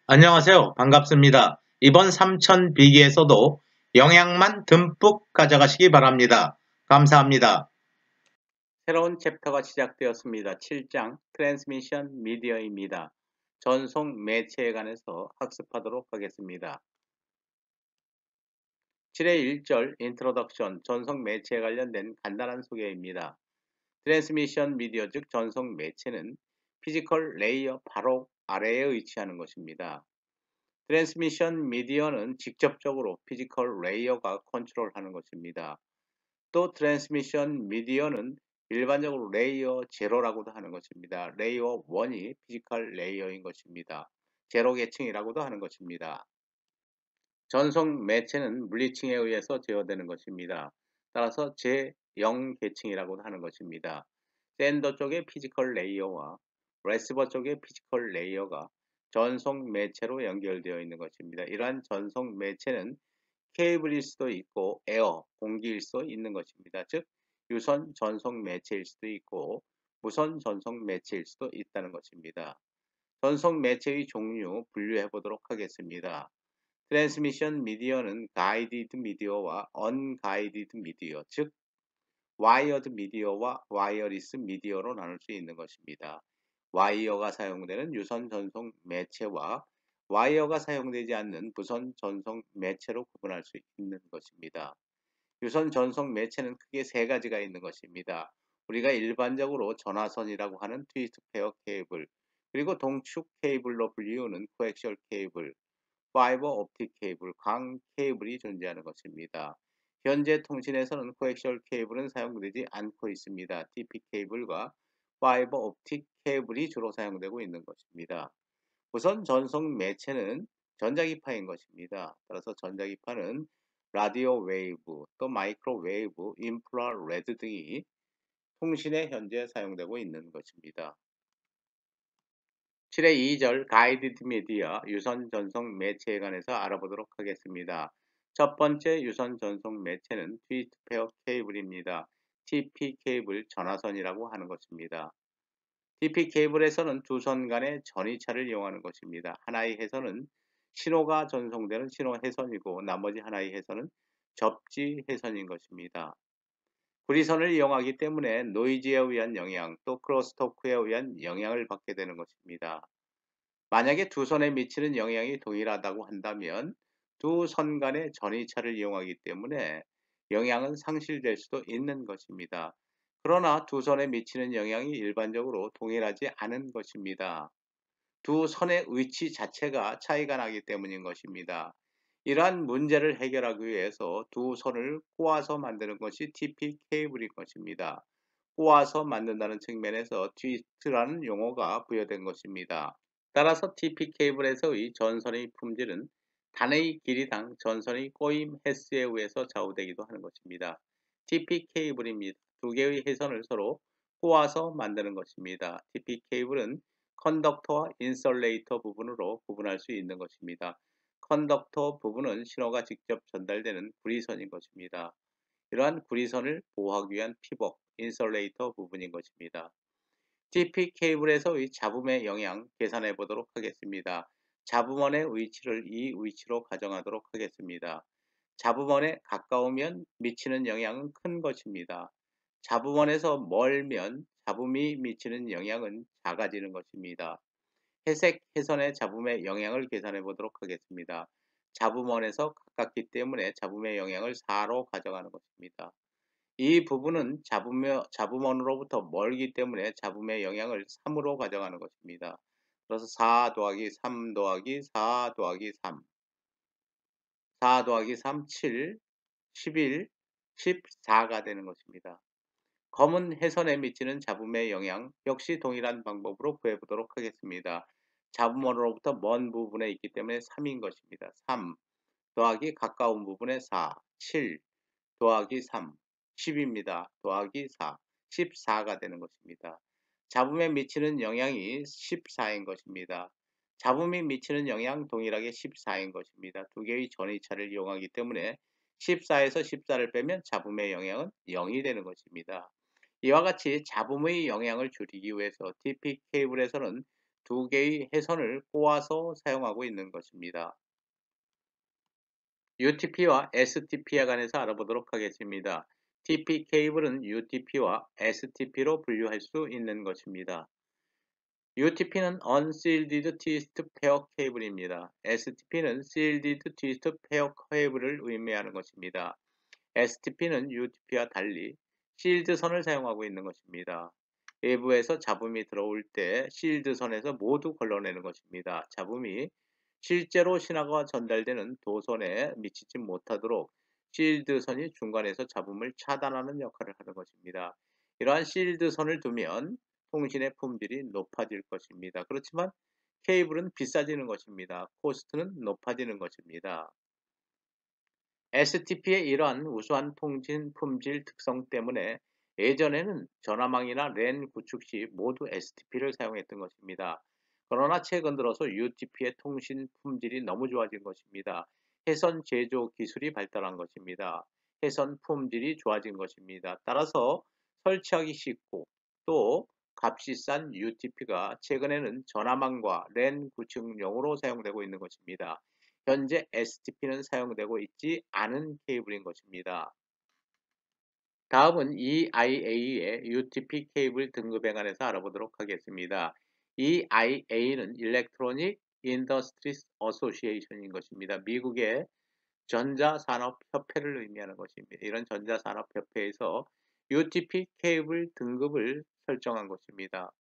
안녕하세요. 반갑습니다. 이번 삼천 비기에서도 영양만 듬뿍 가져가시기 바랍니다. 감사합니다. 새로운 챕터가 시작되었습니다. 7장 트랜스미션 미디어입니다. 전송 매체에 관해서 학습하도록 하겠습니다. 7의 1절 인트로덕션 전송 매체에 관련된 간단한 소개입니다. 트랜스미션 미디어 즉 전송 매체는 피지컬 레이어 바로 아래에 위치하는 것입니다. 트랜스미션 미디어는 직접적으로 피지컬 레이어가 컨트롤하는 것입니다. 또 트랜스미션 미디어는 일반적으로 레이어 제로라고도 하는 것입니다. 레이어 1이 피지컬 레이어인 것입니다. 제로 계층이라고도 하는 것입니다. 전송 매체는 물리층에 의해서 제어되는 것입니다. 따라서 제0 계층이라고도 하는 것입니다. 샌더 쪽의 피지컬 레이어와 레시버 쪽의 피지컬 레이어가 전송 매체로 연결되어 있는 것입니다. 이러한 전송 매체는 케이블일 수도 있고 에어, 공기일 수도 있는 것입니다. 즉 유선 전송 매체일 수도 있고 무선 전송 매체일 수도 있다는 것입니다. 전송 매체의 종류 분류해 보도록 하겠습니다. 트랜스미션 미디어는 가이디드 미디어와 언가이디드 미디어, 즉 와이어드 미디어와 와이어리스 미디어로 나눌 수 있는 것입니다. 와이어가 사용되는 유선 전송 매체와 와이어가 사용되지 않는 무선 전송 매체로 구분할 수 있는 것입니다. 유선 전송 매체는 크게 세 가지가 있는 것입니다. 우리가 일반적으로 전화선이라고 하는 트위스트 페어 케이블, 그리고 동축 케이블로 불리우는 코엑셜 케이블, 파이버 옵틱 케이블, 광 케이블이 존재하는 것입니다. 현재 통신에서는 코엑셜 케이블은 사용되지 않고 있습니다. TP 케이블과 파이버 옵틱 케이블이 주로 사용되고 있는 것입니다. 우선 전송 매체는 전자기파인 것입니다. 따라서 전자기파는 라디오 웨이브, 또 마이크로웨이브, 인프라레드 등이 통신에 현재 사용되고 있는 것입니다. 7의 2절 가이디드 미디어 유선 전송 매체에 관해서 알아보도록 하겠습니다. 첫 번째 유선 전송 매체는 트위스트 페어 케이블입니다. TP 케이블 전화선이라고 하는 것입니다. TP 케이블에서는 두 선 간의 전이차를 이용하는 것입니다. 하나의 해선은 신호가 전송되는 신호 해선이고 나머지 하나의 해선은 접지 해선인 것입니다. 구리선을 이용하기 때문에 노이즈에 의한 영향 또 크로스토크에 의한 영향을 받게 되는 것입니다. 만약에 두 선에 미치는 영향이 동일하다고 한다면 두 선 간의 전이차를 이용하기 때문에 영향은 상실될 수도 있는 것입니다. 그러나 두 선에 미치는 영향이 일반적으로 동일하지 않은 것입니다. 두 선의 위치 자체가 차이가 나기 때문인 것입니다. 이러한 문제를 해결하기 위해서 두 선을 꼬아서 만드는 것이 TP 케이블인 것입니다. 꼬아서 만든다는 측면에서 트위스트라는 용어가 부여된 것입니다. 따라서 TP 케이블에서의 전선의 품질은 단의 길이당 전선의 꼬임 횟수에 의해서 좌우되기도 하는 것입니다. TP 케이블입니다. 두 개의 해선을 서로 꼬아서 만드는 것입니다. TP 케이블은 컨덕터와 인설레이터 부분으로 구분할 수 있는 것입니다. 컨덕터 부분은 신호가 직접 전달되는 구리선인 것입니다. 이러한 구리선을 보호하기 위한 피복, 인설레이터 부분인 것입니다. TP 케이블에서의 잡음의 영향 계산해 보도록 하겠습니다. 잡음원의 위치를 이 위치로 가정하도록 하겠습니다. 잡음원에 가까우면 미치는 영향은 큰 것입니다. 잡음원에서 멀면 잡음이 미치는 영향은 작아지는 것입니다. 회색 해선의 잡음의 영향을 계산해 보도록 하겠습니다. 잡음원에서 가깝기 때문에 잡음의 영향을 4로 가져가는 것입니다. 이 부분은 잡음원으로부터 멀기 때문에 잡음의 영향을 3으로 가져가는 것입니다. 그래서 4 더하기 3 더하기 4 더하기 3, 4 더하기 3, 7, 11, 14가 되는 것입니다. 검은 해선에 미치는 잡음의 영향 역시 동일한 방법으로 구해보도록 하겠습니다. 잡음원으로부터 먼 부분에 있기 때문에 3인 것입니다. 3 더하기 가까운 부분에 4, 7 더하기 3, 10입니다. 더하기 4, 14가 되는 것입니다. 잡음에 미치는 영향이 14인 것입니다. 잡음이 미치는 영향 동일하게 14인 것입니다. 두 개의 전이차를 이용하기 때문에 14에서 14를 빼면 잡음의 영향은 0이 되는 것입니다. 이와 같이 잡음의 영향을 줄이기 위해서 TP 케이블에서는 두 개의 해선을 꼬아서 사용하고 있는 것입니다. UTP와 STP에 관해서 알아보도록 하겠습니다. TP 케이블은 UTP와 STP로 분류할 수 있는 것입니다. UTP는 Unshielded Twist Pair 케이블입니다. STP는 Shielded Twist Pair 케이블을 의미하는 것입니다. STP는 UTP와 달리 실드선을 사용하고 있는 것입니다. 외부에서 잡음이 들어올 때 실드선에서 모두 걸러내는 것입니다. 잡음이 실제로 신호가 전달되는 도선에 미치지 못하도록 실드선이 중간에서 잡음을 차단하는 역할을 하는 것입니다. 이러한 실드선을 두면 통신의 품질이 높아질 것입니다. 그렇지만 케이블은 비싸지는 것입니다. 코스트는 높아지는 것입니다. STP의 이러한 우수한 통신 품질 특성 때문에 예전에는 전화망이나 랜 구축 시 모두 STP를 사용했던 것입니다. 그러나 최근 들어서 UTP의 통신 품질이 너무 좋아진 것입니다. 해선 제조 기술이 발달한 것입니다. 해선 품질이 좋아진 것입니다. 따라서 설치하기 쉽고 또 값이 싼 UTP가 최근에는 전화망과 랜 구축용으로 사용되고 있는 것입니다. 현재 STP는 사용되고 있지 않은 케이블인 것입니다. 다음은 EIA의 UTP 케이블 등급에 관해서 알아보도록 하겠습니다. EIA는 Electronic Industries Association인 것입니다. 미국의 전자산업협회를 의미하는 것입니다. 이런 전자산업협회에서 UTP 케이블 등급을 설정한 것입니다.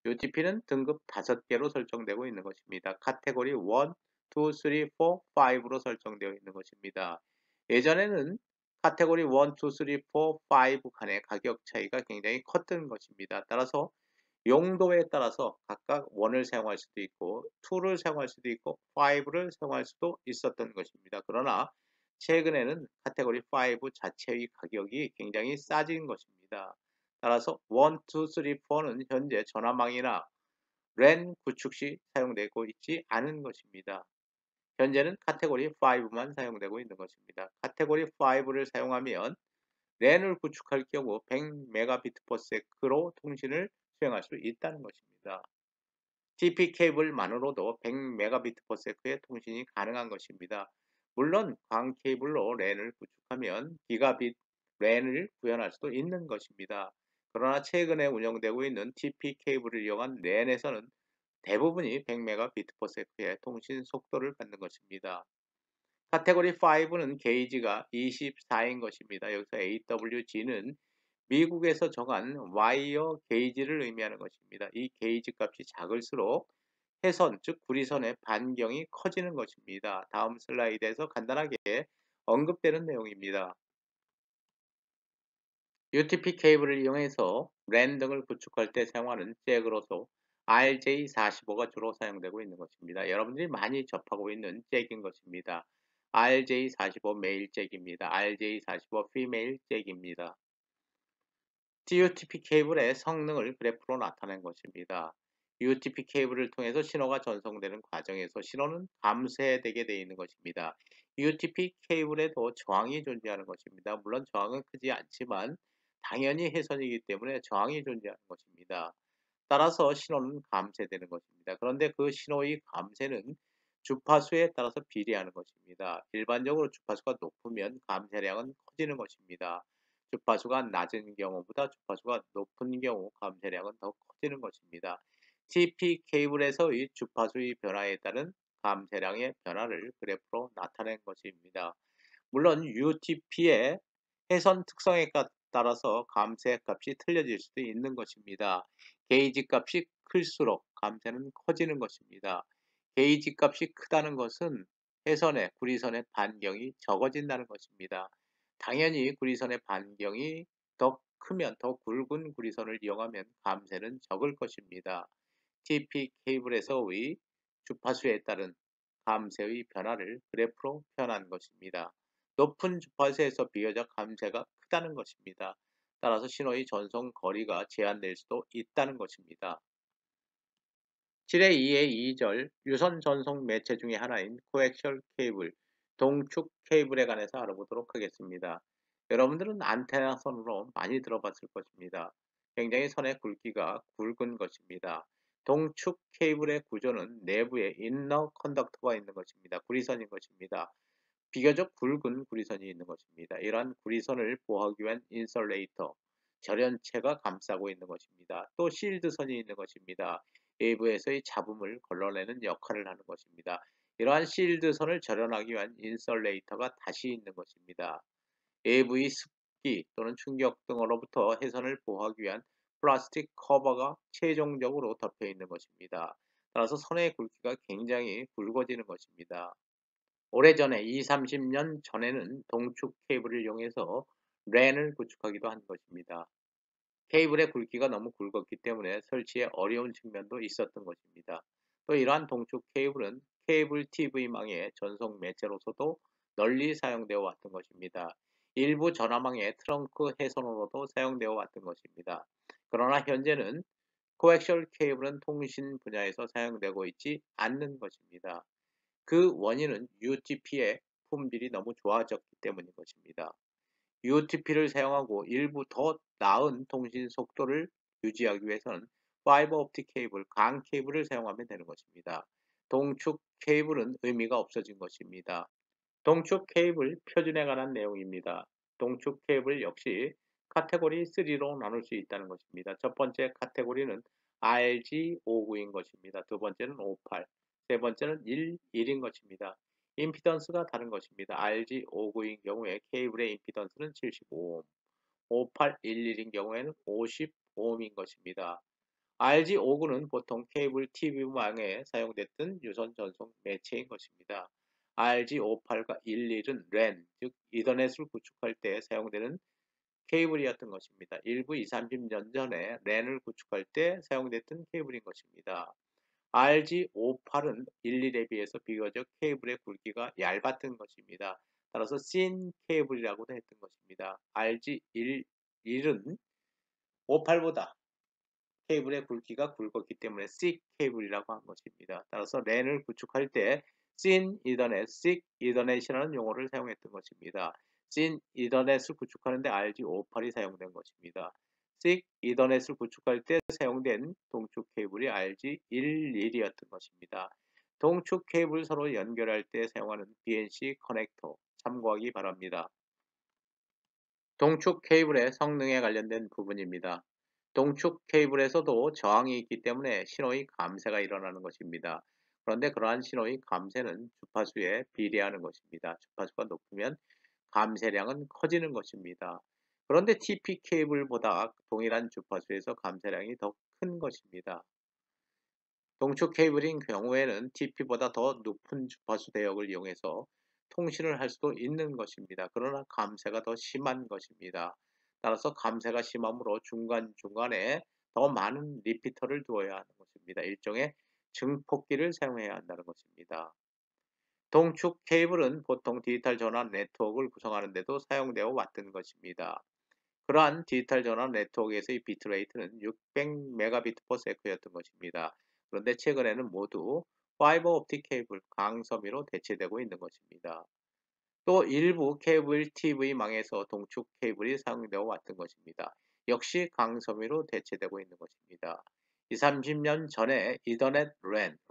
UTP는 등급 5개로 설정되고 있는 것입니다. 카테고리 1, 2, 3, 4, 5로 설정되어 있는 것입니다. 예전에는 카테고리 1, 2, 3, 4, 5 간의 가격 차이가 굉장히 컸던 것입니다. 따라서 용도에 따라서 각각 1을 사용할 수도 있고 2를 사용할 수도 있고 5를 사용할 수도 있었던 것입니다. 그러나 최근에는 카테고리 5 자체의 가격이 굉장히 싸진 것입니다. 따라서 1, 2, 3, 4는 현재 전화망이나 랜 구축 시 사용되고 있지 않은 것입니다. 현재는 카테고리 5만 사용되고 있는 것입니다. 카테고리 5를 사용하면 랜을 구축할 경우 100Mbps/s로 통신을 수행할 수 있다는 것입니다. TP 케이블만으로도 100Mbps/s의 통신이 가능한 것입니다. 물론 광 케이블로 랜을 구축하면 기가빗 랜을 구현할 수도 있는 것입니다. 그러나 최근에 운영되고 있는 TP 케이블을 이용한 랜에서는 대부분이 100Mbps/s의 통신 속도를 갖는 것입니다. 카테고리 5는 게이지가 24인 것입니다. 여기서 AWG는 미국에서 정한 와이어 게이지를 의미하는 것입니다. 이 게이지 값이 작을수록 해선, 즉 구리선의 반경이 커지는 것입니다. 다음 슬라이드에서 간단하게 언급되는 내용입니다. UTP 케이블을 이용해서 랜 등을 구축할 때 사용하는 잭으로서 RJ45가 주로 사용되고 있는 것입니다. 여러분들이 많이 접하고 있는 잭인 것입니다. RJ45 메일 잭입니다. RJ45 피메일 잭입니다. UTP 케이블의 성능을 그래프로 나타낸 것입니다. UTP 케이블을 통해서 신호가 전송되는 과정에서 신호는 감쇄되게 되어 있는 것입니다. UTP 케이블에도 저항이 존재하는 것입니다. 물론 저항은 크지 않지만 당연히 해선이기 때문에 저항이 존재하는 것입니다. 따라서 신호는 감쇄되는 것입니다. 그런데 그 신호의 감쇄는 주파수에 따라서 비례하는 것입니다. 일반적으로 주파수가 높으면 감쇄량은 커지는 것입니다. 주파수가 낮은 경우보다 주파수가 높은 경우 감쇄량은 더 커지는 것입니다. TP 케이블에서의 주파수의 변화에 따른 감쇄량의 변화를 그래프로 나타낸 것입니다. 물론 UTP의 해선 특성에 따라서 감쇄 값이 틀려질 수도 있는 것입니다. 게이지 값이 클수록 감쇄는 커지는 것입니다. 게이지 값이 크다는 것은 해선의 구리선의 반경이 적어진다는 것입니다. 당연히 구리선의 반경이 더 크면 더 굵은 구리선을 이용하면 감쇄는 적을 것입니다. TP 케이블에서의 주파수에 따른 감쇄의 변화를 그래프로 표현한 것입니다. 높은 주파수에서 비교적 감쇄가 크다는 것입니다. 따라서 신호의 전송 거리가 제한될 수도 있다는 것입니다. 7의 2의 2절 유선 전송 매체 중의 하나인 코엑셜 케이블, 동축 케이블에 관해서 알아보도록 하겠습니다. 여러분들은 안테나 선으로 많이 들어봤을 것입니다. 굉장히 선의 굵기가 굵은 것입니다. 동축 케이블의 구조는 내부에 인너 컨덕터가 있는 것입니다. 구리선인 것입니다. 비교적 굵은 구리선이 있는 것입니다. 이러한 구리선을 보호하기 위한 인설레이터, 절연체가 감싸고 있는 것입니다. 또 실드선이 있는 것입니다. 외부에서의 잡음을 걸러내는 역할을 하는 것입니다. 이러한 실드선을 절연하기 위한 인설레이터가 다시 있는 것입니다. 외부의 습기 또는 충격 등으로부터 해선을 보호하기 위한 플라스틱 커버가 최종적으로 덮여 있는 것입니다. 따라서 선의 굵기가 굉장히 굵어지는 것입니다. 오래전에 20-30년 전에는 동축 케이블을 이용해서 랜을 구축하기도 한 것입니다. 케이블의 굵기가 너무 굵었기 때문에 설치에 어려운 측면도 있었던 것입니다. 또 이러한 동축 케이블은 케이블 TV망의 전송 매체로서도 널리 사용되어 왔던 것입니다. 일부 전화망의 트렁크 해선으로도 사용되어 왔던 것입니다. 그러나 현재는 코엑셜 케이블은 통신 분야에서 사용되고 있지 않는 것입니다. 그 원인은 UTP의 품질이 너무 좋아졌기 때문인 것입니다. UTP를 사용하고 일부 더 나은 통신 속도를 유지하기 위해서는 파이버 옵틱 케이블, 강 케이블을 사용하면 되는 것입니다. 동축 케이블은 의미가 없어진 것입니다. 동축 케이블 표준에 관한 내용입니다. 동축 케이블 역시 카테고리 3로 나눌 수 있다는 것입니다. 첫 번째 카테고리는 RG59인 것입니다. 두 번째는 58, 세 번째는 11인 것입니다. 임피던스가 다른 것입니다. RG59인 경우에 케이블의 임피던스는 75옴, 5811인 경우에는 50옴인 것입니다. RG59는 보통 케이블 TV망에 사용됐던 유선 전송 매체인 것입니다. RG58과 11은 랜, 즉 이더넷을 구축할 때 사용되는 케이블이었던 것입니다. 일부 20-30년 전에 랜을 구축할 때 사용됐던 케이블인 것입니다. RG58은 11에 비해서 비교적 케이블의 굵기가 얇았던 것입니다. 따라서 씬 케이블이라고도 했던 것입니다. RG11은 58보다 케이블의 굵기가 굵었기 때문에 thick 케이블이라고 한 것입니다. 따라서 랜을 구축할 때 thin ethernet, thick ethernet이라는 용어를 사용했던 것입니다. thin ethernet을 구축하는데 RG58이 사용된 것입니다. thick ethernet을 구축할 때 사용된 동축 케이블이 RG11이었던 것입니다. 동축 케이블 서로 연결할 때 사용하는 BNC 커넥터 참고하기 바랍니다. 동축 케이블의 성능에 관련된 부분입니다. 동축 케이블에서도 저항이 있기 때문에 신호의 감쇄가 일어나는 것입니다. 그런데 그러한 신호의 감쇄는 주파수에 비례하는 것입니다. 주파수가 높으면 감쇄량은 커지는 것입니다. 그런데 TP 케이블보다 동일한 주파수에서 감쇄량이 더 큰 것입니다. 동축 케이블인 경우에는 TP보다 더 높은 주파수 대역을 이용해서 통신을 할 수도 있는 것입니다. 그러나 감쇄가 더 심한 것입니다. 따라서 감쇄가 심하므로 중간중간에 더 많은 리피터를 두어야 하는 것입니다. 일종의 증폭기를 사용해야 한다는 것입니다. 동축 케이블은 보통 디지털 전화 네트워크를 구성하는 데도 사용되어 왔던 것입니다. 그러한 디지털 전화 네트워크에서의 비트레이트는 600Mbps 였던 것입니다. 그런데 최근에는 모두 파이버 옵틱 케이블 강섬유로 대체되고 있는 것입니다. 또 일부 케이블 TV망에서 동축 케이블이 사용되어 왔던 것입니다. 역시 강섬유로 대체되고 있는 것입니다. 20-30년 전에 이더넷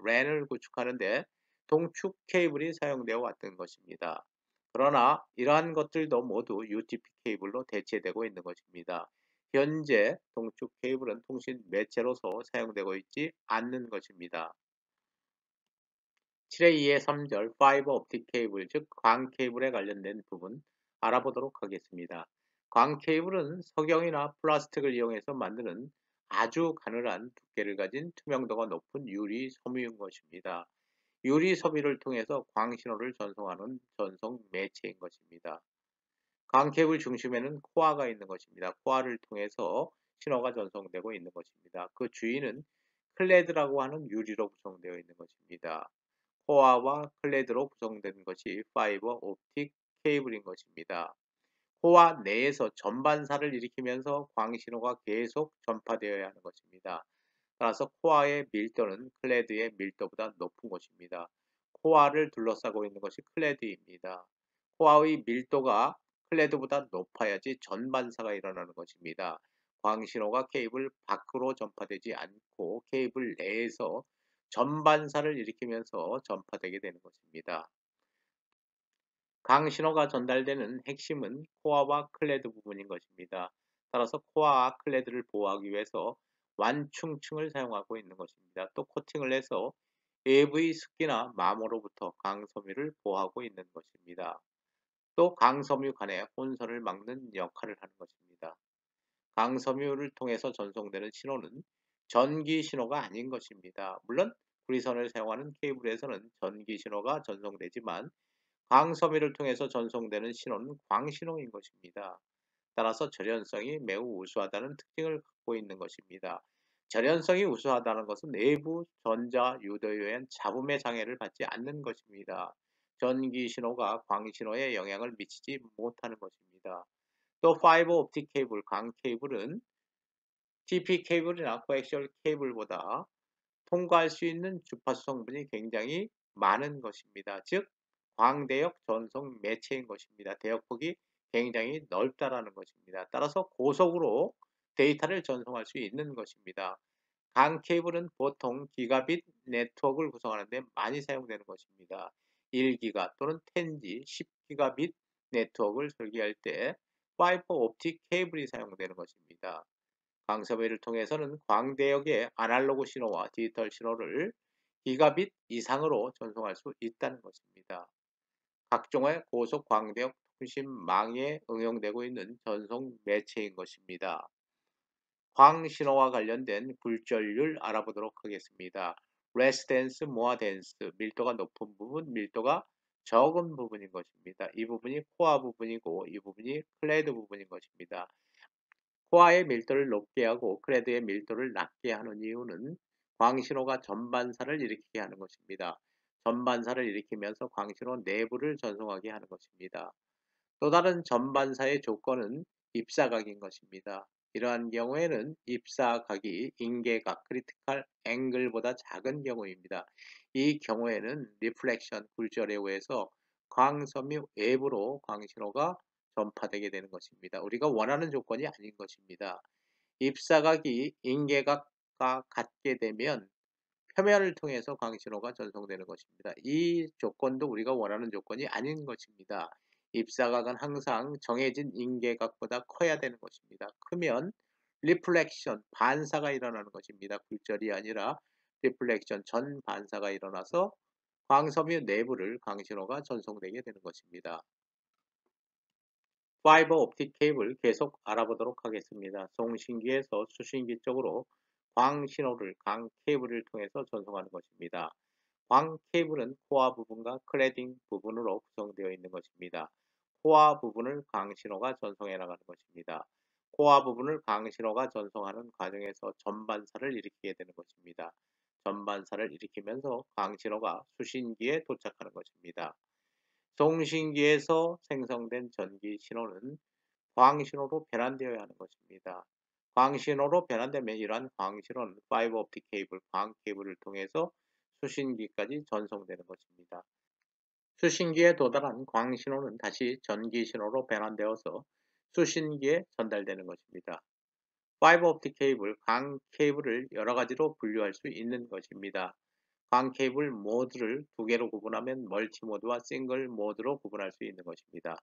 랜을 구축하는데 동축 케이블이 사용되어 왔던 것입니다. 그러나 이러한 것들도 모두 UTP 케이블로 대체되고 있는 것입니다. 현재 동축 케이블은 통신 매체로서 사용되고 있지 않는 것입니다. 7의 2의 3절 파이버 옵틱 케이블 즉 광 케이블에 관련된 부분 알아보도록 하겠습니다. 광 케이블은 석영이나 플라스틱을 이용해서 만드는 아주 가늘한 두께를 가진 투명도가 높은 유리 섬유인 것입니다. 유리 섬유를 통해서 광신호를 전송하는 전송 매체인 것입니다. 광 케이블 중심에는 코어가 있는 것입니다. 코어를 통해서 신호가 전송되고 있는 것입니다. 그 주위는 클레드라고 하는 유리로 구성되어 있는 것입니다. 코어와 클레드로 구성된 것이 파이버 옵틱 케이블인 것입니다. 코어 내에서 전반사를 일으키면서 광신호가 계속 전파되어야 하는 것입니다. 따라서 코어의 밀도는 클레드의 밀도보다 높은 것입니다. 코어를 둘러싸고 있는 것이 클레드입니다. 코어의 밀도가 클레드보다 높아야지 전반사가 일어나는 것입니다. 광신호가 케이블 밖으로 전파되지 않고 케이블 내에서 전반사를 일으키면서 전파되게 되는 것입니다. 강신호가 전달되는 핵심은 코어와 클레드 부분인 것입니다. 따라서 코어와 클레드를 보호하기 위해서 완충층을 사용하고 있는 것입니다. 또 코팅을 해서 외부의 습기나 마모로부터 강섬유를 보호하고 있는 것입니다. 또 강섬유 간의 혼선을 막는 역할을 하는 것입니다. 강섬유를 통해서 전송되는 신호는 전기 신호가 아닌 것입니다. 물론 구리선을 사용하는 케이블에서는 전기 신호가 전송되지만 광섬유를 통해서 전송되는 신호는 광신호인 것입니다. 따라서 절연성이 매우 우수하다는 특징을 갖고 있는 것입니다. 절연성이 우수하다는 것은 내부 전자 유도에 의한 잡음의 장애를 받지 않는 것입니다. 전기 신호가 광신호에 영향을 미치지 못하는 것입니다. 또 파이버 옵틱 케이블, 광 케이블은 TP 케이블이나 코엑시얼 케이블보다 통과할 수 있는 주파수 성분이 굉장히 많은 것입니다. 즉 광대역 전송 매체인 것입니다. 대역폭이 굉장히 넓다라는 것입니다. 따라서 고속으로 데이터를 전송할 수 있는 것입니다. 강 케이블은 보통 기가빗 네트워크를 구성하는 데 많이 사용되는 것입니다. 1기가 또는 10G, 10기가빗 네트워크를 설계할 때 파이버 옵틱 케이블이 사용되는 것입니다. 광섬유를 통해서는 광대역의 아날로그 신호와 디지털 신호를 기가빗 이상으로 전송할 수 있다는 것입니다. 각종의 고속 광대역 통신망에 응용되고 있는 전송 매체인 것입니다. 광신호와 관련된 굴절률 알아보도록 하겠습니다. less dense, more dense, 밀도가 높은 부분, 밀도가 적은 부분인 것입니다. 이 부분이 코어 부분이고 이 부분이 클레드 부분인 것입니다. 코어의 밀도를 높게 하고 클레드의 밀도를 낮게 하는 이유는 광신호가 전반사를 일으키게 하는 것입니다. 전반사를 일으키면서 광신호 내부를 전송하게 하는 것입니다. 또 다른 전반사의 조건은 입사각인 것입니다. 이러한 경우에는 입사각이 인계각 크리티컬 앵글보다 작은 경우입니다. 이 경우에는 리플렉션 굴절에 의해서 광섬유 외부로 광신호가 전파되게 되는 것입니다. 우리가 원하는 조건이 아닌 것입니다. 입사각이 인계각과 같게 되면 표면을 통해서 광신호가 전송되는 것입니다. 이 조건도 우리가 원하는 조건이 아닌 것입니다. 입사각은 항상 정해진 인계각보다 커야 되는 것입니다. 크면 리플렉션, 반사가 일어나는 것입니다. 굴절이 아니라 리플렉션, 전반사가 일어나서 광섬유 내부를 광신호가 전송되게 되는 것입니다. 파이버 옵틱 케이블 계속 알아보도록 하겠습니다. 송신기에서 수신기 쪽으로 광 신호를 강 케이블을 통해서 전송하는 것입니다. 광 케이블은 코어 부분과 클레딩 부분으로 구성되어 있는 것입니다. 코어 부분을 강 신호가 전송해 나가는 것입니다. 코어 부분을 강 신호가 전송하는 과정에서 전반사를 일으키게 되는 것입니다. 전반사를 일으키면서 강 신호가 수신기에 도착하는 것입니다. 송신기에서 생성된 전기 신호는 광신호로 변환되어야 하는 것입니다. 광신호로 변환되면 이러한 광신호는 파이버 옵틱 케이블, 광 케이블을 통해서 수신기까지 전송되는 것입니다. 수신기에 도달한 광신호는 다시 전기 신호로 변환되어서 수신기에 전달되는 것입니다. 파이버 옵틱 케이블, 광 케이블을 여러 가지로 분류할 수 있는 것입니다. 광 케이블 모드를 두 개로 구분하면 멀티 모드와 싱글 모드로 구분할 수 있는 것입니다.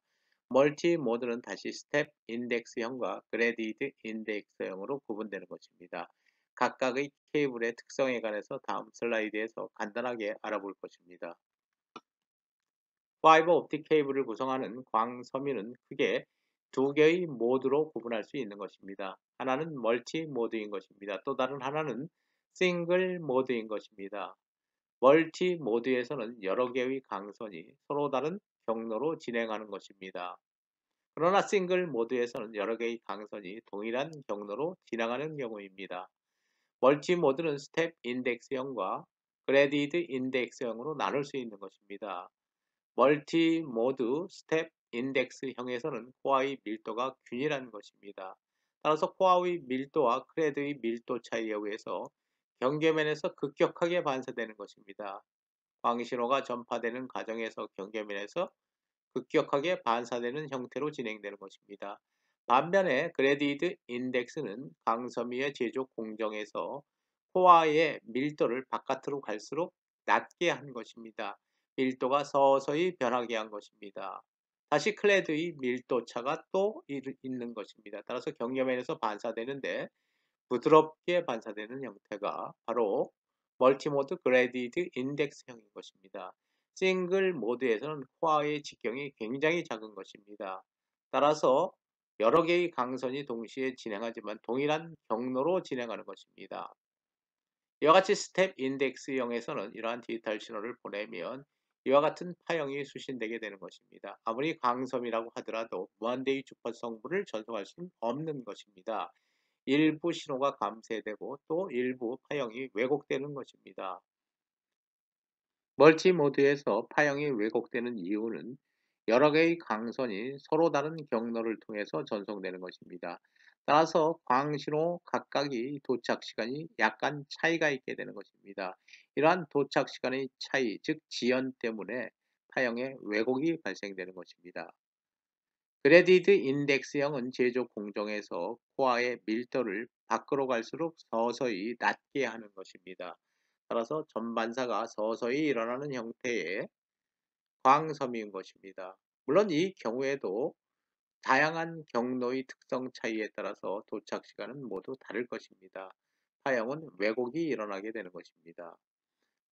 멀티 모드는 다시 스텝 인덱스형과 그레디드 인덱스형으로 구분되는 것입니다. 각각의 케이블의 특성에 관해서 다음 슬라이드에서 간단하게 알아볼 것입니다. 파이버 옵틱 케이블을 구성하는 광섬유는 크게 두 개의 모드로 구분할 수 있는 것입니다. 하나는 멀티 모드인 것입니다. 또 다른 하나는 싱글 모드인 것입니다. 멀티 모드에서는 여러 개의 강선이 서로 다른 경로로 진행하는 것입니다. 그러나 싱글 모드에서는 여러 개의 강선이 동일한 경로로 지나가는 경우입니다. 멀티 모드는 스텝 인덱스형과 그레디드 인덱스형으로 나눌 수 있는 것입니다. 멀티 모드 스텝 인덱스형에서는 코어의 밀도가 균일한 것입니다. 따라서 코어의 밀도와 크레드의 밀도 차이에 의해서 경계면에서 급격하게 반사되는 것입니다. 광신호가 전파되는 과정에서 경계면에서 급격하게 반사되는 형태로 진행되는 것입니다. 반면에 그레디드 인덱스는 강섬유의 제조 공정에서 코어의 밀도를 바깥으로 갈수록 낮게 한 것입니다. 밀도가 서서히 변하게 한 것입니다. 다시 클레드의 밀도 차가 또 있는 것입니다. 따라서 경계면에서 반사되는데 부드럽게 반사되는 형태가 바로 멀티모드 그레디드 인덱스형인 것입니다. 싱글 모드에서는 코어의 직경이 굉장히 작은 것입니다. 따라서 여러 개의 강선이 동시에 진행하지만 동일한 경로로 진행하는 것입니다. 이와 같이 스텝 인덱스형에서는 이러한 디지털 신호를 보내면 이와 같은 파형이 수신되게 되는 것입니다. 아무리 강섬이라고 하더라도 무한대의 주파 성분을 전송할 수는 없는 것입니다. 일부 신호가 감쇄되고 또 일부 파형이 왜곡되는 것입니다. 멀티 모드에서 파형이 왜곡되는 이유는 여러 개의 강선이 서로 다른 경로를 통해서 전송되는 것입니다. 따라서 광신호 각각의 도착 시간이 약간 차이가 있게 되는 것입니다. 이러한 도착 시간의 차이, 즉 지연 때문에 파형의 왜곡이 발생되는 것입니다. 그레디드 인덱스형은 제조 공정에서 코어의 밀도를 밖으로 갈수록 서서히 낮게 하는 것입니다. 따라서 전반사가 서서히 일어나는 형태의 광섬유인 것입니다. 물론 이 경우에도 다양한 경로의 특성 차이에 따라서 도착 시간은 모두 다를 것입니다. 파형은 왜곡이 일어나게 되는 것입니다.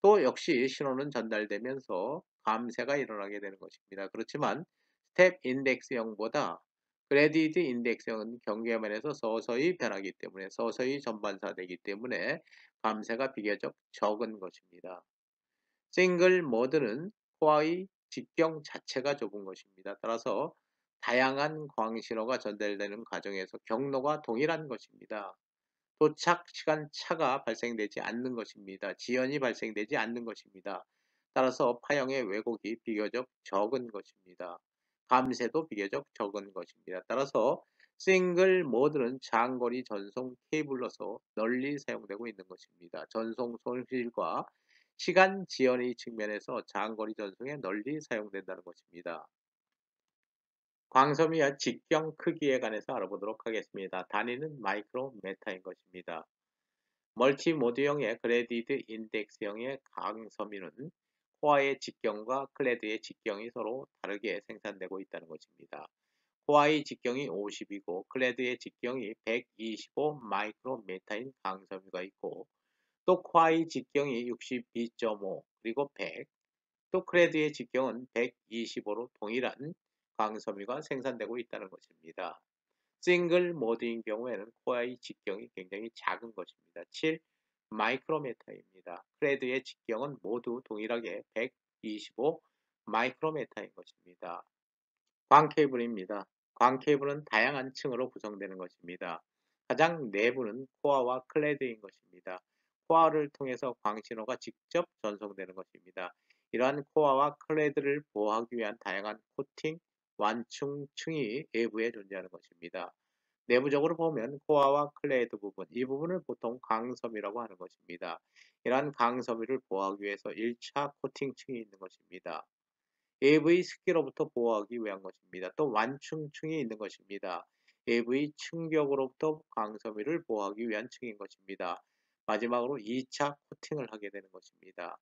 또 역시 신호는 전달되면서 감쇄가 일어나게 되는 것입니다. 그렇지만 스텝 인덱스형보다 그레디드 인덱스형은 경계면에서 서서히 변하기 때문에 서서히 전반사되기 때문에 감쇄가 비교적 적은 것입니다. 싱글 모드는 코어의 직경 자체가 좁은 것입니다. 따라서 다양한 광신호가 전달되는 과정에서 경로가 동일한 것입니다. 도착 시간 차가 발생되지 않는 것입니다. 지연이 발생되지 않는 것입니다. 따라서 파형의 왜곡이 비교적 적은 것입니다. 감쇄도 비교적 적은 것입니다. 따라서 싱글 모드는 장거리 전송 케이블로서 널리 사용되고 있는 것입니다. 전송 손실과 시간 지연의 측면에서 장거리 전송에 널리 사용된다는 것입니다. 광섬유와 직경 크기에 관해서 알아보도록 하겠습니다. 단위는 마이크로메타인 것입니다. 멀티모드형의 그레디드 인덱스형의 강섬유는 코어의 직경과 클레드의 직경이 서로 다르게 생산되고 있다는 것입니다. 코어의 직경이 50이고 클레드의 직경이 125 마이크로메타인 강섬유가 있고 또 코어의 직경이 62.5 그리고 100, 또 클레드의 직경은 125로 동일한 강섬유가 생산되고 있다는 것입니다. 싱글 모드인 경우에는 코어의 직경이 굉장히 작은 것입니다. 7 마이크로메타입니다. 크레드의 직경은 모두 동일하게 125 마이크로메타인 것입니다. 광 케이블입니다. 광 케이블은 다양한 층으로 구성되는 것입니다. 가장 내부는 코어와 클레드인 것입니다. 코어를 통해서 광신호가 직접 전송되는 것입니다. 이러한 코어와 클레드를 보호하기 위한 다양한 코팅, 완충층이 외부에 존재하는 것입니다. 내부적으로 보면 코어와 클레드 부분, 이 부분을 보통 강섬유라고 하는 것입니다. 이러한 강섬유를 보호하기 위해서 1차 코팅층이 있는 것입니다. 외부의 습기로부터 보호하기 위한 것입니다. 또 완충층이 있는 것입니다. 외부의 충격으로부터 강섬유를 보호하기 위한 층인 것입니다. 마지막으로 2차 코팅을 하게 되는 것입니다.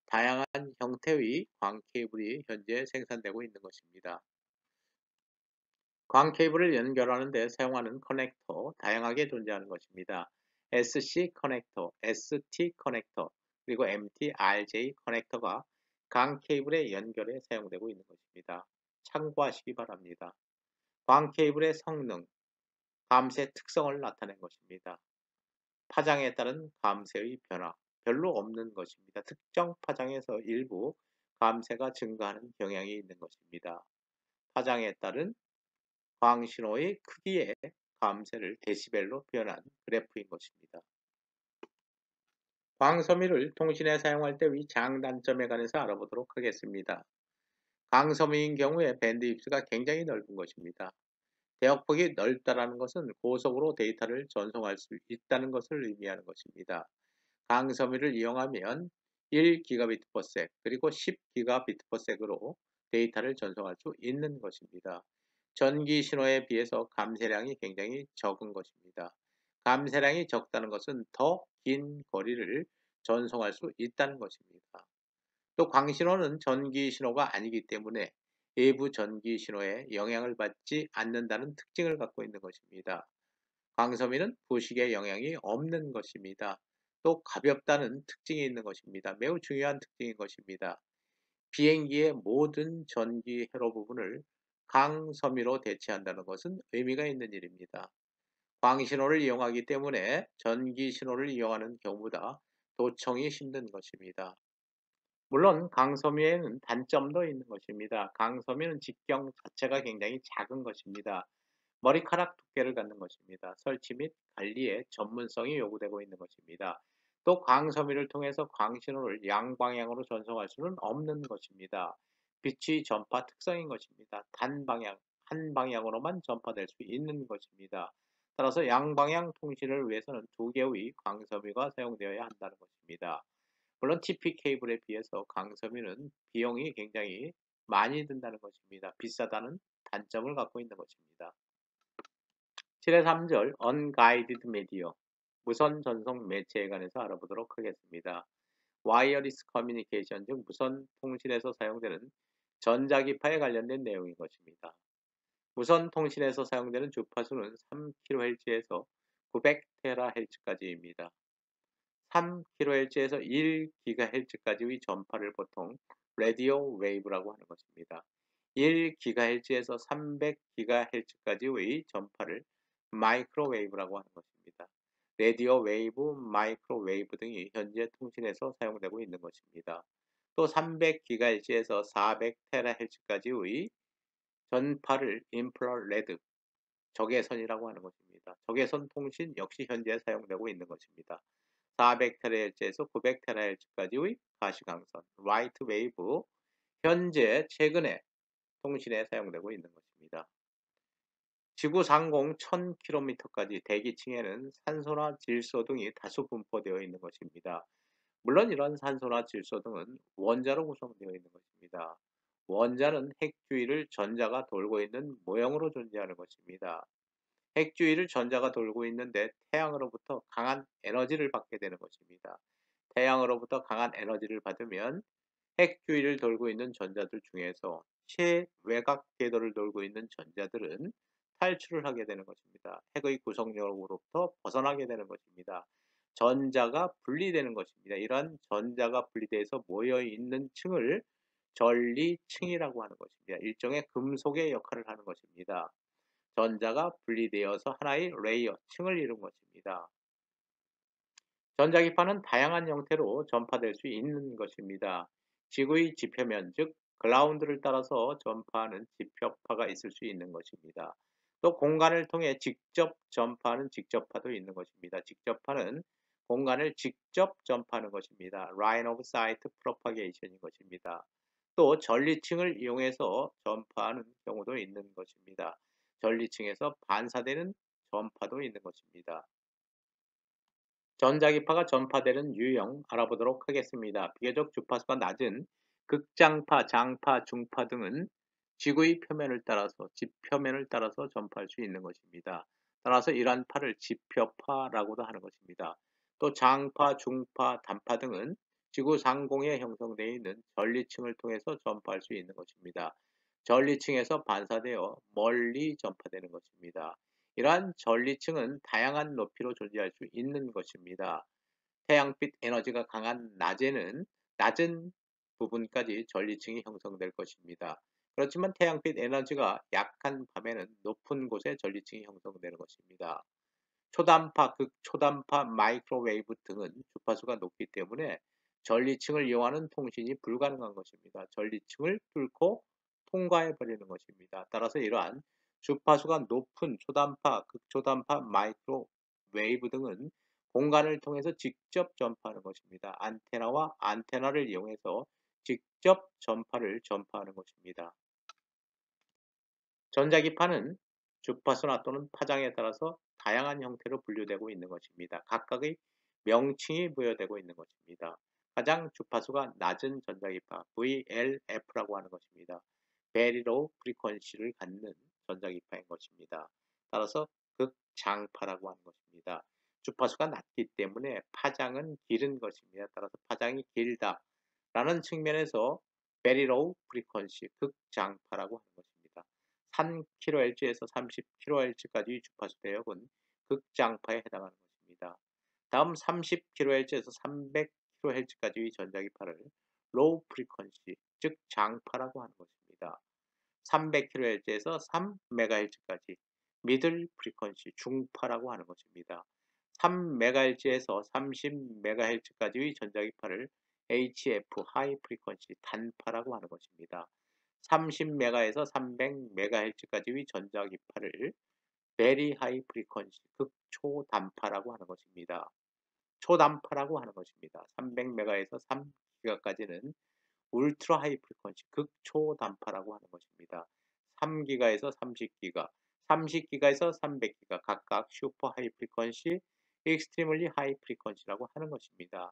다양한 형태의 광 케이블이 현재 생산되고 있는 것입니다. 광 케이블을 연결하는 데 사용하는 커넥터 다양하게 존재하는 것입니다. SC 커넥터, ST 커넥터, 그리고 MT, RJ 커넥터가 광 케이블의 연결에 사용되고 있는 것입니다. 참고하시기 바랍니다. 광 케이블의 성능, 감쇄 특성을 나타낸 것입니다. 파장에 따른 감쇄의 변화, 별로 없는 것입니다. 특정 파장에서 일부 감쇄가 증가하는 경향이 있는 것입니다. 파장에 따른 광신호의 크기의 감쇄를 데시벨로 표현한 그래프인 것입니다. 광섬유를 통신에 사용할 때의 장단점에 관해서 알아보도록 하겠습니다. 광섬유인 경우에 밴드 입수가 굉장히 넓은 것입니다. 대역폭이 넓다는 것은 고속으로 데이터를 전송할 수 있다는 것을 의미하는 것입니다. 광섬유를 이용하면 1GBps 그리고 10GBps으로 데이터를 전송할 수 있는 것입니다. 전기 신호에 비해서 감쇄량이 굉장히 적은 것입니다. 감쇄량이 적다는 것은 더 긴 거리를 전송할 수 있다는 것입니다. 또 광신호는 전기 신호가 아니기 때문에 외부 전기 신호에 영향을 받지 않는다는 특징을 갖고 있는 것입니다. 광섬유는 부식에 영향이 없는 것입니다. 또 가볍다는 특징이 있는 것입니다. 매우 중요한 특징인 것입니다. 비행기의 모든 전기 회로 부분을 강섬유로 대체한다는 것은 의미가 있는 일입니다. 광신호를 이용하기 때문에 전기 신호를 이용하는 경우보다 도청이 힘든 것입니다. 물론 강섬유에는 단점도 있는 것입니다. 강섬유는 직경 자체가 굉장히 작은 것입니다. 머리카락 두께를 갖는 것입니다. 설치 및 관리에 전문성이 요구되고 있는 것입니다. 또 광섬유를 통해서 광신호를 양방향으로 전송할 수는 없는 것입니다. 빛의 전파 특성인 것입니다. 단방향, 한 방향으로만 전파될 수 있는 것입니다. 따라서 양방향 통신을 위해서는 두 개의 광섬유가 사용되어야 한다는 것입니다. 물론 TP 케이블에 비해서 광섬유는 비용이 굉장히 많이 든다는 것입니다. 비싸다는 단점을 갖고 있는 것입니다. 7의 3절 Unguided Media 무선 전송 매체에 관해서 알아보도록 하겠습니다. 와이어리스 커뮤니케이션 즉 무선 통신에서 사용되는 전자기파에 관련된 내용인 것입니다. 무선 통신에서 사용되는 주파수는 3kHz에서 900THz까지입니다. 3kHz에서 1GHz까지의 전파를 보통 라디오 웨이브라고 하는 것입니다. 1GHz에서 300GHz까지의 전파를 마이크로웨이브라고 하는 것입니다. 라디오 웨이브, 마이크로웨이브 등이 현재 통신에서 사용되고 있는 것입니다. 또 300GHz에서 400THz까지의 전파를 인프라레드, 적외선이라고 하는 것입니다. 적외선 통신 역시 현재 사용되고 있는 것입니다. 400THz에서 900THz까지의 가시광선, 라이트 웨이브, 현재 최근에 통신에 사용되고 있는 것입니다. 지구 상공 1000km까지 대기층에는 산소나 질소 등이 다수 분포되어 있는 것입니다. 물론 이런 산소나 질소 등은 원자로 구성되어 있는 것입니다. 원자는 핵 주위를 전자가 돌고 있는 모형으로 존재하는 것입니다. 핵 주위를 전자가 돌고 있는데 태양으로부터 강한 에너지를 받게 되는 것입니다. 태양으로부터 강한 에너지를 받으면 핵 주위를 돌고 있는 전자들 중에서 최외곽 궤도를 돌고 있는 전자들은 탈출을 하게 되는 것입니다. 핵의 구성력으로부터 벗어나게 되는 것입니다. 전자가 분리되는 것입니다. 이러한 전자가 분리돼서 모여 있는 층을 전리층이라고 하는 것입니다. 일종의 금속의 역할을 하는 것입니다. 전자가 분리되어서 하나의 레이어, 층을 이룬 것입니다. 전자기파는 다양한 형태로 전파될 수 있는 것입니다. 지구의 지표면, 즉 그라운드를 따라서 전파하는 지표파가 있을 수 있는 것입니다. 또 공간을 통해 직접 전파하는 직접파도 있는 것입니다. 직접파는 공간을 직접 전파하는 것입니다. Line of Sight Propagation인 것입니다. 또 전리층을 이용해서 전파하는 경우도 있는 것입니다. 전리층에서 반사되는 전파도 있는 것입니다. 전자기파가 전파되는 유형 알아보도록 하겠습니다. 비교적 주파수가 낮은 극장파, 장파, 중파 등은 지구의 표면을 따라서, 지표면을 따라서 전파할 수 있는 것입니다. 따라서 이러한 파를 지표파라고도 하는 것입니다. 또 장파, 중파, 단파 등은 지구 상공에 형성되어 있는 전리층을 통해서 전파할 수 있는 것입니다. 전리층에서 반사되어 멀리 전파되는 것입니다. 이러한 전리층은 다양한 높이로 존재할 수 있는 것입니다. 태양빛 에너지가 강한 낮에는 낮은 부분까지 전리층이 형성될 것입니다. 그렇지만 태양빛 에너지가 약한 밤에는 높은 곳에 전리층이 형성되는 것입니다. 초단파, 극초단파, 마이크로웨이브 등은 주파수가 높기 때문에 전리층을 이용하는 통신이 불가능한 것입니다. 전리층을 뚫고 통과해버리는 것입니다. 따라서 이러한 주파수가 높은 초단파, 극초단파, 마이크로웨이브 등은 공간을 통해서 직접 전파하는 것입니다. 안테나와 안테나를 이용해서 직접 전파를 전파하는 것입니다. 전자기파는 주파수나 또는 파장에 따라서 다양한 형태로 분류되고 있는 것입니다. 각각의 명칭이 부여되고 있는 것입니다. 가장 주파수가 낮은 전자기파 VLF라고 하는 것입니다. Very Low Frequency를 갖는 전자기파인 것입니다. 따라서 극장파라고 하는 것입니다. 주파수가 낮기 때문에 파장은 길은 것입니다. 따라서 파장이 길다라는 측면에서 very low frequency, 극장파라고 하는 것입니다. 3kHz에서 30kHz까지의 주파수 대역은 극장파에 해당하는 것입니다. 다음 30kHz에서 300kHz까지의 전자기파를 low frequency, 즉 장파라고 하는 것입니다. 300kHz에서 3MHz까지 middle frequency, 중파라고 하는 것입니다. 3MHz에서 30MHz까지의 전자기파를 HF, high frequency, 단파라고 하는 것입니다. 30MHz에서 300MHz까지의 전자기파를 very high frequency, 극초단파라고 하는 것입니다. 초단파라고 하는 것입니다. 300MHz에서 3GHz까지는 울트라 하이 프리퀀시, 극초단파라고 하는 것입니다. 3기가에서 30기가, 30기가에서 300기가 각각 슈퍼 하이 프리퀀시, 익스트리멀리 하이 프리퀀시라고 하는 것입니다.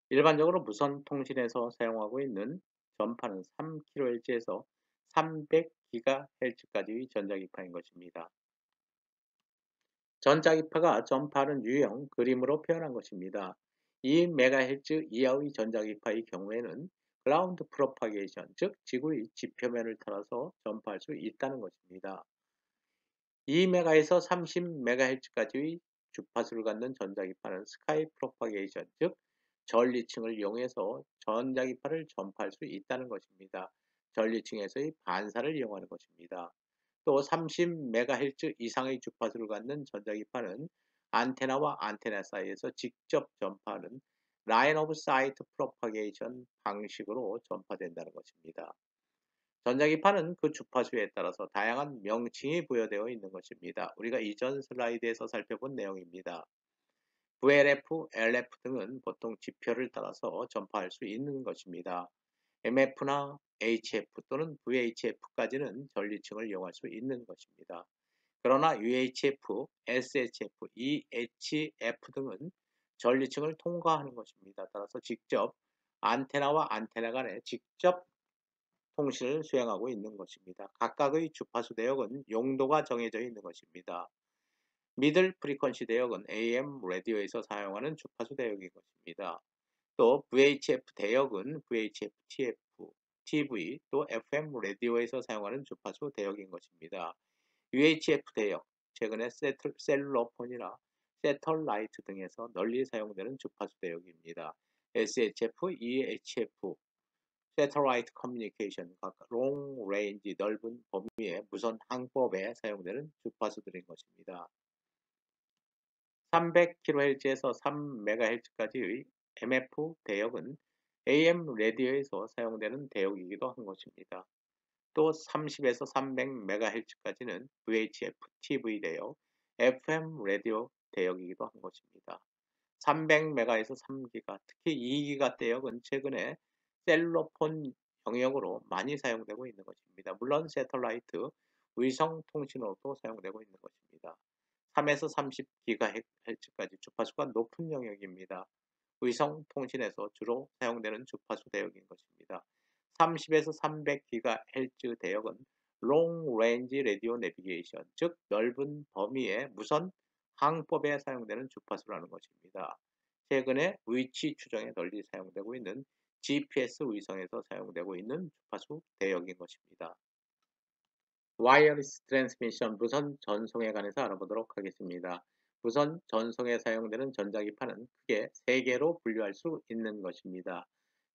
일반적으로 무선 통신에서 사용하고 있는 전파는 3kHz에서 300GHz까지의 전자기파인 것입니다. 전자기파가 전파하는 유형, 그림으로 표현한 것입니다. 2MHz 이하의 전자기파의 경우에는 그라운드 프로파게이션, 즉 지구의 지표면을 따라서 전파할 수 있다는 것입니다. 2MHz에서 30MHz까지의 주파수를 갖는 전자기파는 스카이 프로파게이션, 즉 전리층을 이용해서 전자기파를 전파할 수 있다는 것입니다. 전리층에서의 반사를 이용하는 것입니다. 또 30MHz 이상의 주파수를 갖는 전자기파는 안테나와 안테나 사이에서 직접 전파하는 라인 오브 사이트 프로파게이션 방식으로 전파된다는 것입니다. 전자기파는 그 주파수에 따라서 다양한 명칭이 부여되어 있는 것입니다. 우리가 이전 슬라이드에서 살펴본 내용입니다. VLF, LF 등은 보통 지표를 따라서 전파할 수 있는 것입니다. MF나 HF 또는 VHF까지는 전리층을 이용할 수 있는 것입니다. 그러나 UHF, SHF, EHF 등은 전리층을 통과하는 것입니다. 따라서 직접 안테나와 안테나 간에 직접 통신을 수행하고 있는 것입니다. 각각의 주파수 대역은 용도가 정해져 있는 것입니다. 미들 프리퀀시 대역은 AM 라디오에서 사용하는 주파수 대역인 것입니다. 또 VHF 대역은 VHF, TF, TV, 또 FM 라디오에서 사용하는 주파수 대역인 것입니다. UHF 대역, 최근에 셀룰러폰이나 새털라이트 등에서 널리 사용되는 주파수 대역입니다. SHF, EHF, Satellite Communication, 각각 롱 레인지, 넓은 범위의 무선 항법에 사용되는 주파수들인 것입니다. 300kHz에서 3MHz까지의 MF 대역은 AM 라디오에서 사용되는 대역이기도 한 것입니다. 또 30에서 300MHz까지는 VHF, TV 대역, FM 라디오 대역이기도 한 것입니다. 300MHz에서 3기가, 특히 2기가 대역은 최근에 셀룰러폰 영역으로 많이 사용되고 있는 것입니다. 물론 새털라이트, 위성 통신으로도 사용되고 있는 것입니다. 3에서 30GHz까지 주파수가 높은 영역입니다. 위성 통신에서 주로 사용되는 주파수 대역인 것입니다. 30에서 300GHz 대역은 롱 레인지 라디오 내비게이션, 즉 넓은 범위의 무선 항법에 사용되는 주파수라는 것입니다. 최근에 위치 추정에 널리 사용되고 있는 GPS 위성에서 사용되고 있는 주파수 대역인 것입니다. 와이어리스 트랜스미션, 무선 전송에 관해서 알아보도록 하겠습니다. 무선 전송에 사용되는 전자기파는 크게 3개로 분류할 수 있는 것입니다.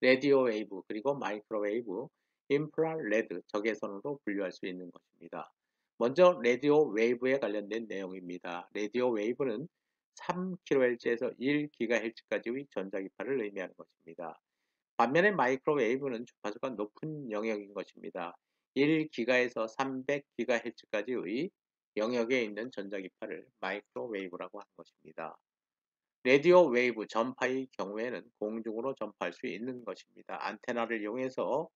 라디오 웨이브, 그리고 마이크로웨이브, 인프라레드, 적외선으로 분류할 수 있는 것입니다. 먼저 라디오 웨이브에 관련된 내용입니다. 라디오 웨이브는 3kHz에서 1GHz까지의 전자기파를 의미하는 것입니다. 반면에 마이크로웨이브는 주파수가 높은 영역인 것입니다. 1기가에서 300GHz까지의 영역에 있는 전자기파를 마이크로웨이브라고 하는 것입니다. 라디오 웨이브 전파의 경우에는 공중으로 전파할 수 있는 것입니다. 안테나를 이용해서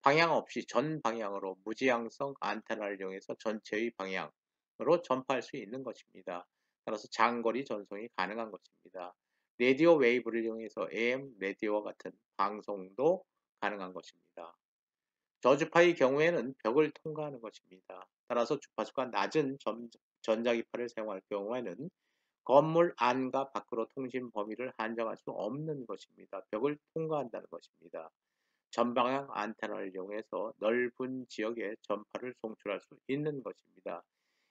방향 없이 전 방향으로 무지향성 안테나를 이용해서 전체의 방향으로 전파할 수 있는 것입니다. 따라서 장거리 전송이 가능한 것입니다. 라디오 웨이브를 이용해서 AM 라디오와 같은 방송도 가능한 것입니다. 저주파의 경우에는 벽을 통과하는 것입니다. 따라서 주파수가 낮은 전자기파를 사용할 경우에는 건물 안과 밖으로 통신 범위를 한정할 수 없는 것입니다. 벽을 통과한다는 것입니다. 전방향 안테나를 이용해서 넓은 지역에 전파를 송출할 수 있는 것입니다.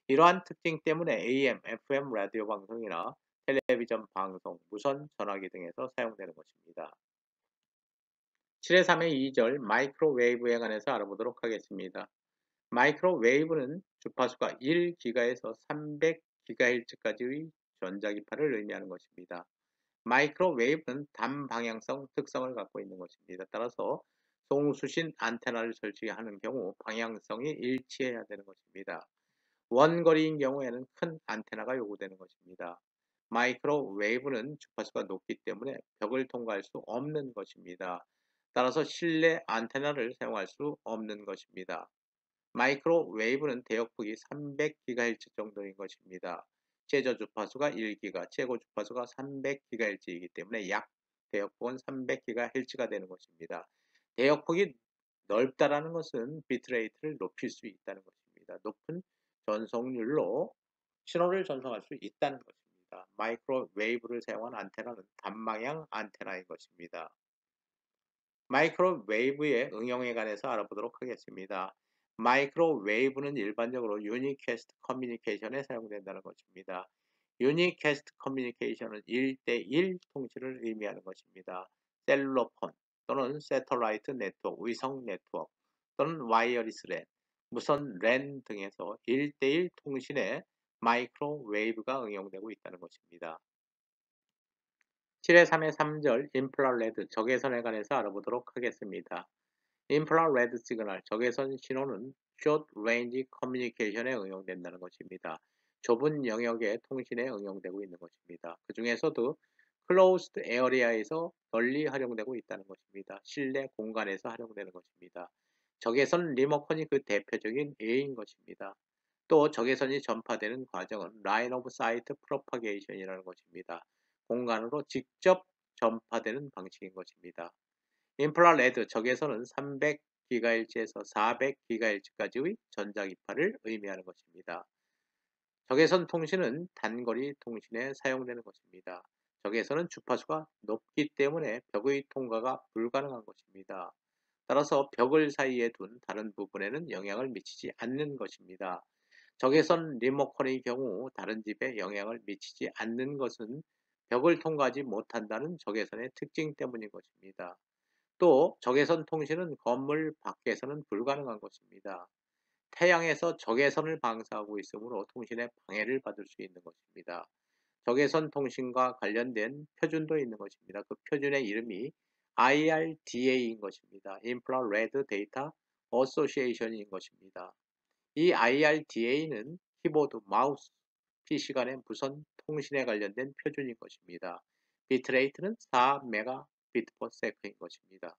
이러한 특징 때문에 AM, FM 라디오 방송이나 텔레비전 방송, 무선 전화기 등에서 사용되는 것입니다. 7-3의 2절 마이크로웨이브에 관해서 알아보도록 하겠습니다. 마이크로웨이브는 주파수가 1GHz에서 300GHz까지의 전자기파를 의미하는 것입니다. 마이크로웨이브는 단방향성 특성을 갖고 있는 것입니다. 따라서 송수신 안테나를 설치하는 경우 방향성이 일치해야 되는 것입니다. 원거리인 경우에는 큰 안테나가 요구되는 것입니다. 마이크로웨이브는 주파수가 높기 때문에 벽을 통과할 수 없는 것입니다. 따라서 실내 안테나를 사용할 수 없는 것입니다. 마이크로웨이브는 대역폭이 300GHz 정도인 것입니다. 최저 주파수가 1GHz, 최고 주파수가 300GHz이기 때문에 약 대역폭은 300GHz가 되는 것입니다. 대역폭이 넓다라는 것은 비트레이트를 높일 수 있다는 것입니다. 높은 전송률로 신호를 전송할 수 있다는 것입니다. 마이크로웨이브를 사용한 안테나는 단방향 안테나인 것입니다. 마이크로웨이브의 응용에 관해서 알아보도록 하겠습니다. 마이크로웨이브는 일반적으로 유니캐스트 커뮤니케이션에 사용된다는 것입니다. 유니캐스트 커뮤니케이션은 1대1 통신을 의미하는 것입니다. 셀룰러폰 또는 새터라이트 네트워크, 위성 네트워크 또는 와이어리스 랜, 무선 랜 등에서 1대1 통신에 마이크로웨이브가 응용되고 있다는 것입니다. 7-3의 3절 인프라레드 적외선에 관해서 알아보도록 하겠습니다. 인프라레드 시그널 적외선 신호는 Short Range Communication에 응용된다는 것입니다. 좁은 영역의 통신에 응용되고 있는 것입니다. 그 중에서도 Closed Area에서 널리 활용되고 있다는 것입니다. 실내 공간에서 활용되는 것입니다. 적외선 리모컨이 그 대표적인 예인 것입니다. 또 적외선이 전파되는 과정은 Line of Sight Propagation이라는 것입니다. 공간으로 직접 전파되는 방식인 것입니다. 인프라레드 적외선은 300GHz에서 400GHz까지의 전자기파를 의미하는 것입니다. 적외선 통신은 단거리 통신에 사용되는 것입니다. 적외선은 주파수가 높기 때문에 벽의 통과가 불가능한 것입니다. 따라서 벽을 사이에 둔 다른 부분에는 영향을 미치지 않는 것입니다. 적외선 리모컨의 경우 다른 집에 영향을 미치지 않는 것은 벽을 통과하지 못한다는 적외선의 특징 때문인 것입니다. 또 적외선 통신은 건물 밖에서는 불가능한 것입니다. 태양에서 적외선을 방사하고 있으므로 통신에 방해를 받을 수 있는 것입니다. 적외선 통신과 관련된 표준도 있는 것입니다. 그 표준의 이름이 IRDA인 것입니다. Infrared Data Association인 것입니다. 이 IRDA는 키보드, 마우스, PC 간의 무선 통신에 관련된 표준인 것입니다. 비트레이트는 4Mbps 인 것입니다.